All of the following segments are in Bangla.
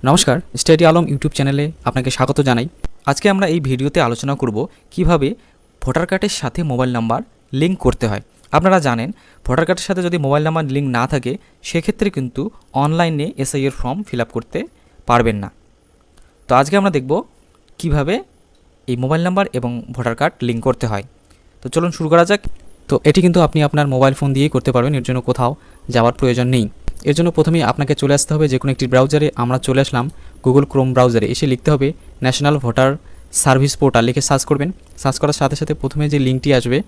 নমস্কার, স্টাডি আলম ইউটিউব চ্যানেলে আপনাকে স্বাগত জানাই। আজকে আমরা এই ভিডিওতে আলোচনা করব কিভাবে ভোটার কার্ডের সাথে মোবাইল নাম্বার লিঙ্ক করতে হয়। আপনারা জানেন, ভোটার কার্ডের সাথে যদি মোবাইল নাম্বার লিঙ্ক না থাকে সেক্ষেত্রে কিন্তু অনলাইনে এসআই এর ফর্ম ফিল আপ করতে পারবেন না। তো আজকে আমরা দেখব কিভাবে এই মোবাইল নাম্বার এবং ভোটার কার্ড লিঙ্ক করতে হয়। তো চলুন শুরু করা যাক। তো এটি কিন্তু আপনি আপনার মোবাইল ফোন দিয়েই করতে পারবেন, এর জন্য কোথাও যাওয়ার প্রয়োজন নেই। এর জন্য প্রথমেই আপনাকে চলে আসতে হবে যে কোনো একটি ব্রাউজারে। আমরা চলে আসলাম গুগল ক্রোম ব্রাউজারে। এসে লিখতে হবে ন্যাশনাল ভোটার সার্ভিস পোর্টাল, লিখে সার্চ করবেন। সার্চ করার সাথে সাথে প্রথমে যে লিঙ্কটি আসবে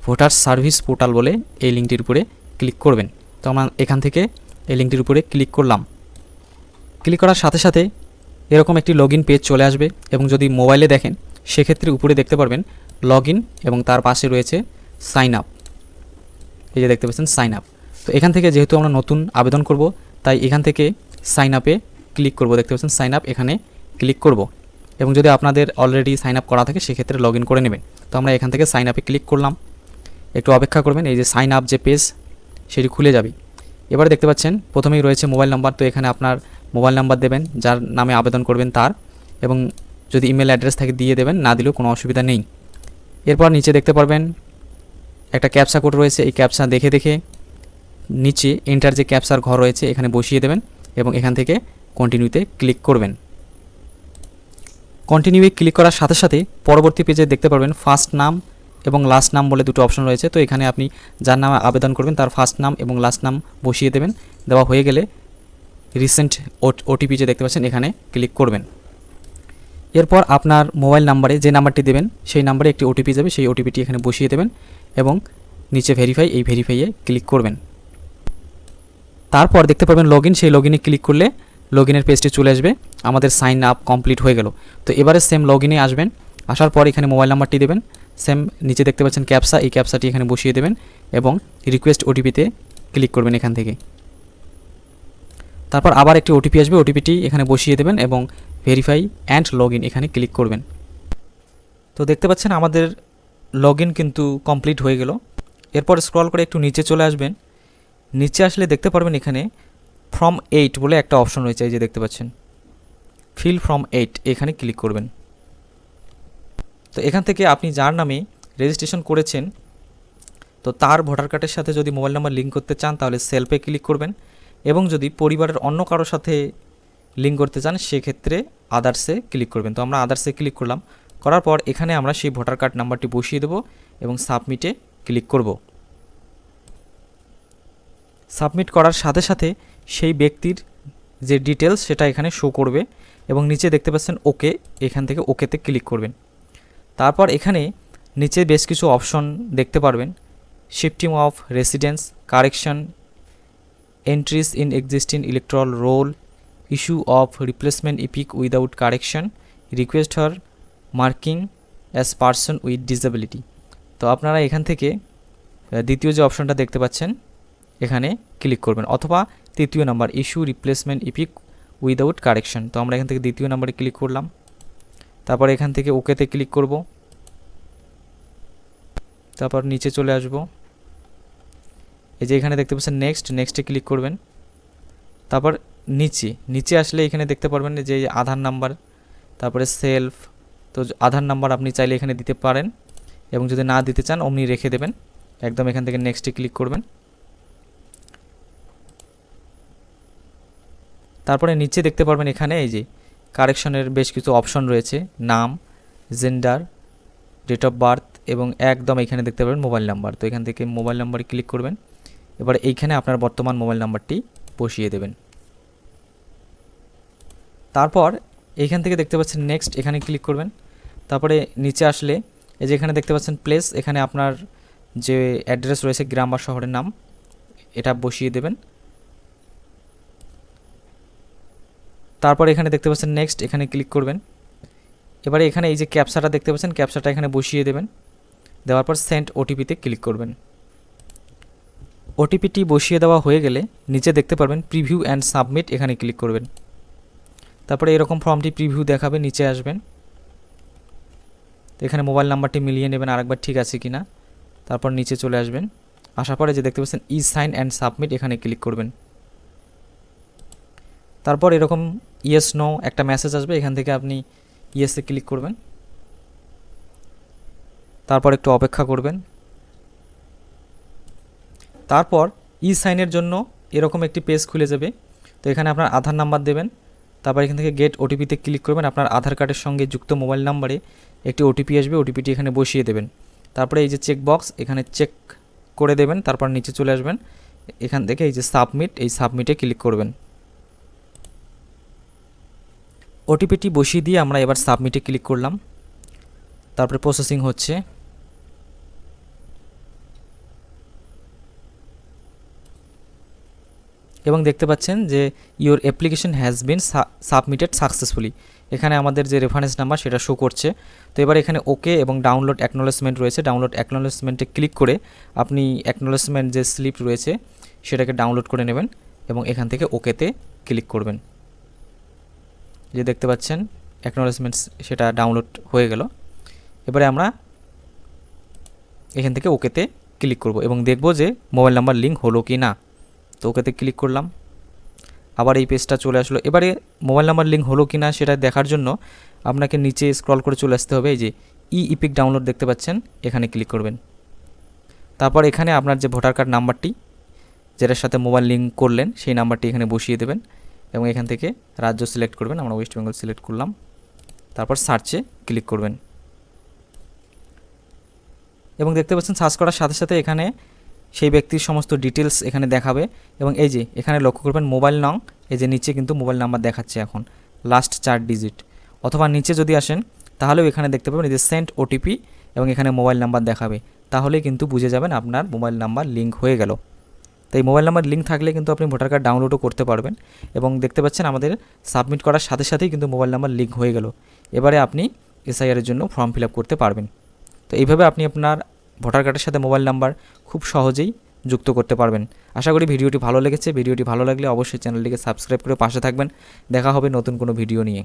ভোটার সার্ভিস পোর্টাল বলে, এই লিঙ্কটির উপরে ক্লিক করবেন। তো আমরা এখান থেকে এই লিঙ্কটির উপরে ক্লিক করলাম। ক্লিক করার সাথে সাথে এরকম একটি লগইন পেজ চলে আসবে এবং যদি মোবাইলে দেখেন সেক্ষেত্রে উপরে দেখতে পারবেন লগইন এবং তার পাশে রয়েছে সাইন আপ। এই যে দেখতে পাচ্ছেন সাইন আপ। তো এখান থেকে যেহেতু আমরা নতুন আবেদন করব তাই এখান থেকে সাইন আপে ক্লিক করব। দেখতে পাচ্ছেন সাইন আপ, এখানে ক্লিক করব এবং যদি আপনাদের অলরেডি সাইন আপ করা থাকে সেক্ষেত্রে লগইন করে নেবেন। তো আমরা এখান থেকে সাইন আপে ক্লিক করলাম। একটু অপেক্ষা করবেন, এই যে সাইন আপ যে পেজ সেটি খুলে যাবে। এবারে দেখতে পাচ্ছেন প্রথমেই রয়েছে মোবাইল নাম্বার। তো এখানে আপনার মোবাইল নাম্বার দেবেন যার নামে আবেদন করবেন তার, এবং যদি ইমেল অ্যাড্রেস থাকে দিয়ে দেবেন, না দিলেও কোনো অসুবিধা নেই। এরপর নিচে দেখতে পারবেন একটা ক্যাপচা কোড রয়েছে। এই ক্যাপচা দেখে দেখে নিচে এন্টার যে ক্যাপচার ঘর রয়েছে এখানে বসিয়ে দেবেন এবং এখান থেকে কন্টিনিউতে ক্লিক করবেন। কন্টিনিউয়ে ক্লিক করার সাথে সাথে পরবর্তী পেজে দেখতে পারবেন ফার্স্ট নাম এবং লাস্ট নাম বলে দুটো অপশন রয়েছে। তো এখানে আপনি যার নামে আবেদন করবেন তার ফার্স্ট নাম এবং লাস্ট নাম বসিয়ে দেবেন। দেওয়া হয়ে গেলে রিসেন্ট ওটিপি যে দেখতে পাচ্ছেন এখানে ক্লিক করবেন। এরপর আপনার মোবাইল নাম্বারে যে নাম্বারটি দেবেন সেই নাম্বারে একটি ওটিপি যাবে, সেই ওটিপিটি এখানে বসিয়ে দেবেন এবং নিচে ভেরিফাই, এই ভেরিফাইয়ে ক্লিক করবেন। তারপর দেখতে পারবেন লগইন, সেই লগইনে ক্লিক করলে লগইনের পেজটি চলে আসবে। আমাদের সাইন আপ কমপ্লিট হয়ে গেল। তো এবারে সেম লগইনে আসবেন। আসার পর এখানে মোবাইল নাম্বারটি দেবেন, সেম নিচে দেখতে পাচ্ছেন ক্যাপসা, এই ক্যাপসাটি এখানে বসিয়ে দেবেন এবং রিকোয়েস্ট ওটিপিতে ক্লিক করবেন এখান থেকে। তারপর আবার একটি ওটিপি আসবে, ওটিপিটি এখানে বসিয়ে দেবেন এবং ভেরিফাই অ্যান্ড লগইন এখানে ক্লিক করবেন। তো দেখতে পাচ্ছেন আমাদের লগইন কিন্তু কমপ্লিট হয়ে গেল। এরপর স্ক্রল করে একটু নিচে চলে আসবেন। নিচে আসলে দেখতে পারবেন এখানে ফর্ম 8 বলে একটা অপশন রয়েছে, এই যে দেখতে পাচ্ছেন ফিল ফর্ম 8, এখানে ক্লিক করবেন। তো এখান থেকে আপনি যার নামে রেজিস্ট্রেশন করেছেন তো তার ভোটার কার্ডের সাথে যদি মোবাইল নাম্বার লিঙ্ক করতে চান তাহলে সেলফে ক্লিক করবেন, এবং যদি পরিবারের অন্য কারোর সাথে লিঙ্ক করতে চান সেক্ষেত্রে আদার্সে ক্লিক করবেন। তো আমরা আদার্সে ক্লিক করলাম। করার পর এখানে আমরা সেই ভোটার কার্ড নাম্বারটি বসিয়ে দেব এবং সাবমিটে ক্লিক করব। সাবমিট করার সাথে সাথে সেই ব্যক্তির যে ডিটেলস সেটা এখানে শো করবে এবং নিচে দেখতে পাচ্ছেন ওকে, এখান থেকে ওকেতে ক্লিক করবেন। তারপর এখানে নিচে বেশ কিছু অপশন দেখতে পারবেন, shifting of residence, correction, entries in existing electoral roll, issue of replacement epic without correction, request for marking as person with disability. তো আপনারা এখান থেকে দ্বিতীয় যে অপশনটা দেখতে পাচ্ছেন এখানে ক্লিক করবেন, অথবা তৃতীয় number issue replacement epic without correction. তো আমরা এখান থেকে দ্বিতীয় নাম্বারে ক্লিক করলাম। তারপর এখান থেকে ওকেতে ক্লিক করব। তারপর নিচে চলে আসব, এই যে এখানে দেখতে পাচ্ছেন নেক্সটে ক্লিক করবেন। তারপর নিচে আসলে এখানে দেখতে পারবেন যে আধার নাম্বার, তারপরে সেলফ। তো আধার নাম্বার আপনি চাইলে এখানে দিতে পারেন এবং যদি না দিতে চান অমনি রেখে দেবেন একদম। এখান থেকে নেক্সটে ক্লিক করবেন। তারপরে নিচে দেখতে পারবেন এখানে এই যে কারেকশনের বেশ কিছু অপশন রয়েছে, নাম, জেন্ডার, ডেট অফ বার্থ এবং একদম এখানে দেখতে পাবেন মোবাইল নাম্বার। তো এখান থেকে মোবাইল নাম্বারে ক্লিক করবেন। এবার এইখানে আপনার বর্তমান মোবাইল নাম্বারটি বসিয়ে দেবেন। তারপর এইখান থেকে দেখতে পাচ্ছেন নেক্সট, এখানে ক্লিক করবেন। তারপরে নিচে আসলে এই যে এখানে দেখতে পাচ্ছেন প্লেস, এখানে আপনার যে অ্যাড্রেস রয়েছে গ্রাম বা শহরের নাম এটা বসিয়ে দেবেন। তারপর এখানে দেখতে পাচ্ছেন নেক্সট, এখানে ক্লিক করবেন। এবারে এখানে এই যে ক্যাপচাটা দেখতে পাচ্ছেন ক্যাপচাটা এখানে বসিয়ে দেবেন। দেওয়ার পর সেন্ড ওটিপিতে ক্লিক করবেন। ওটিপিটি বসিয়ে দেওয়া হয়ে গেলে নিচে দেখতে পারবেন প্রিভিউ অ্যান্ড সাবমিট, এখানে ক্লিক করবেন। তারপরে এরকম ফর্মটি প্রিভিউ দেখাবে, নিচে আসবেন। এখানে মোবাইল নাম্বারটি মিলিয়ে নেবেন আরেকবার ঠিক আছে কিনা। তারপর নিচে চলে আসবেন। আসার পরে যে দেখতে পাচ্ছেন ই সাইন অ্যান্ড সাবমিট, এখানে ক্লিক করবেন। তারপর এরকম ইয়েস নো একটা মেসেজ আসবে, এখান থেকে আপনি ইয়েসে ক্লিক করবেন, তারপর একটু অপেক্ষা করবেন। তারপর ই সাইনের জন্য এরকম একটি পেজ খুলে যাবে। তো এখানে আপনার আধার নাম্বার দেবেন, তারপর এখান থেকে গেট ওটিপিতে ক্লিক করবেন। আপনার আধার কার্ডের সঙ্গে যুক্ত মোবাইল নাম্বারে একটি ওটিপি আসবে, ওটিপিটি এখানে বসিয়ে দেবেন। তারপরে এই যে চেক বক্স এখানে চেক করে দেবেন, তারপর নিচে চলে আসবেন, এখান থেকে এই যে সাবমিট, এই সাবমিটে ক্লিক করবেন। ওটিপিটি বসিয়ে দিয়ে আমরা এবার সাবমিটে ক্লিক করলাম, তারপরে প্রসেসিং হচ্ছে। এবং দেখতে পাচ্ছেন যে your application has been submitted successfully, এখানে আমাদের যে রেফারেন্স নাম্বার সেটা শো করছে। তো এবার এখানে ওকে এবং ডাউনলোড অ্যাকনোলেজমেন্ট রয়েছে, ডাউনলোড অ্যাকনোলেজমেন্টে ক্লিক করে আপনি অ্যাকনোলেজমেন্ট যে স্লিপ রয়েছে সেটাকে ডাউনলোড করে নেবেন এবং এখান থেকে ওকেতে ক্লিক করবেন। যে দেখতে পাচ্ছেন অ্যাকনোলেজমেন্ট সেটা ডাউনলোড হয়ে গেল। এবারে আমরা এখান থেকে ওকেতে ক্লিক করব এবং দেখব যে মোবাইল নাম্বার লিঙ্ক হলো কি না। তো ওকেতে ক্লিক করলাম, আবার এই পেজটা চলে আসলো। এবারে মোবাইল নাম্বার লিঙ্ক হলো কি না সেটা দেখার জন্য আপনাকে নিচে স্ক্রল করে চলে আসতে হবে, এই যে ইপিক ডাউনলোড দেখতে পাচ্ছেন এখানে ক্লিক করবেন। তারপর এখানে আপনার যে ভোটার কার্ড নাম্বারটি যেটার সাথে মোবাইল লিঙ্ক করলেন সেই নাম্বারটি এখানে বসিয়ে দেবেন এবং এখান থেকে রাজ্য সিলেক্ট করবেন, আমরা ওয়েস্ট বেঙ্গল সিলেক্ট করলাম, তারপর সার্চে ক্লিক করবেন। এবং দেখতে পাচ্ছেন সার্চ করার সাথে সাথে এখানে সেই ব্যক্তির সমস্ত ডিটেলস এখানে দেখাবে এবং এই যে এখানে লক্ষ্য করবেন মোবাইল নং, এই যে নিচে কিন্তু মোবাইল নাম্বার দেখাচ্ছে এখন লাস্ট 4 ডিজিট। অথবা নিচে যদি আসেন তাহলেও এখানে দেখতে পাবেন এই যে সেন্ড ওটিপি এবং এখানে মোবাইল নাম্বার দেখাবে, তাহলেই কিন্তু বুঝে যাবেন আপনার মোবাইল নাম্বার লিঙ্ক হয়ে গেল। তো এই মোবাইল নাম্বার লিঙ্ক থাকলে কিন্তু আপনি ভোটার কার্ড ডাউনলোডও করতে পারবেন। এবং দেখতে পাচ্ছেন আমাদের সাবমিট করার সাথে সাথেই কিন্তু মোবাইল নাম্বার লিঙ্ক হয়ে গেল। এবারে আপনি এসআইআরের জন্য ফর্ম ফিল আপ করতে পারবেন। তো এইভাবে আপনি আপনার ভোটার কার্ডের সাথে মোবাইল নাম্বার খুব সহজেই যুক্ত করতে পারবেন। আশা করি ভিডিওটি ভালো লেগেছে। ভিডিওটি ভালো লাগলে অবশ্যই চ্যানেলটিকে সাবস্ক্রাইব করে পাশে থাকবেন। দেখা হবে নতুন কোনো ভিডিও নিয়ে।